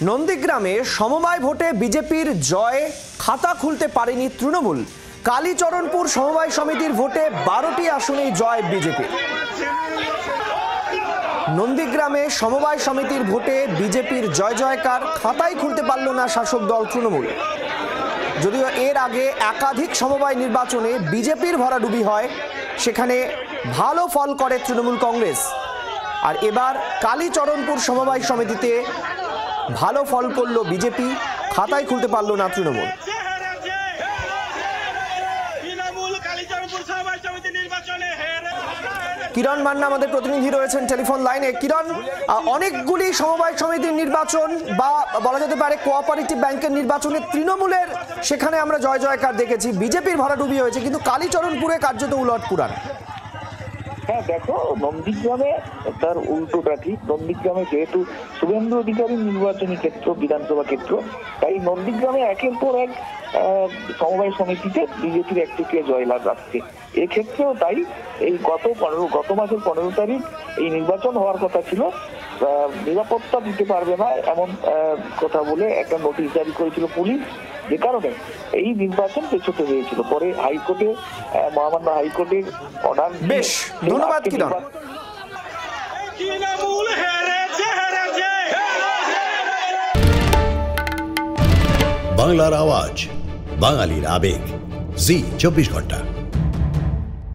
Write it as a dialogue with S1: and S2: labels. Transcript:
S1: নন্দীগ্রামে সমবায় ভোটে বিজেপির জয়, খাতা খুলতে পারেনি তৃণমূল। কালীচরণপুর সমবায় সমিতির ভোটে 12টি আসনেই জয় বিজেপির। নন্দীগ্রামে সমবায় সমিতির ভোটে বিজেপির জয় জয়কার, খাতাই খুলতে পারল না শাসক দল তৃণমূল। যদিও এর আগে একাধিক সমবায় নির্বাচনে বিজেপির ভরাডুবি হয়, সেখানে ভালো ফল করে তৃণমূল কংগ্রেস। আর এবার কালীচরণপুর সমবায় সমিতিতে ভালো ফল করল বিজেপি, খাতাই খুলতে পারল না তৃণমূল। কিরণ মান্না আমাদের প্রতিনিধি রয়েছেন টেলিফোন লাইনে। কিরণ, অনেকগুলি সমবায় সমিতির নির্বাচন বা বলা যেতে পারে কোঅপারেটিভ ব্যাংকের নির্বাচনে তৃণমূলের সেখানে আমরা জয় জয়কার দেখেছি, বিজেপির ভরাডুবি হয়েছে, কিন্তু কালীচরণপুরে কার্যত উলট পুরাণ।
S2: হ্যাঁ দেখো, নন্দীগ্রামে তার উল্টোটা ঠিক। নন্দীগ্রামে যেহেতু শুভেন্দু অধিকারী নির্বাচনী ক্ষেত্র, বিধানসভা ক্ষেত্র, তাই নন্দীগ্রামে একের পর এক সমবায় সমিতিতে বিজেপির একচেটিয়া জয়লাভ আসছে। এক্ষেত্রেও তাই। এই গত মাসের 15 তারিখ এই নির্বাচন হওয়ার কথা ছিল, নিরাপত্তা দিতে পারবে না এমন কথা বলে একটা নোটিশ জারি করেছিল পুলিশ, যে কারণে এই নির্বাচন পেছোতে হয়েছিল। পরে হাইকোর্টে, মহামান্য হাইকোর্টের অর্ডার।
S1: বেশ, ধন্যবাদ কিরণ।
S3: বাংলার আওয়াজ, বাঙালির আবেগ, জি 24 ঘন্টা।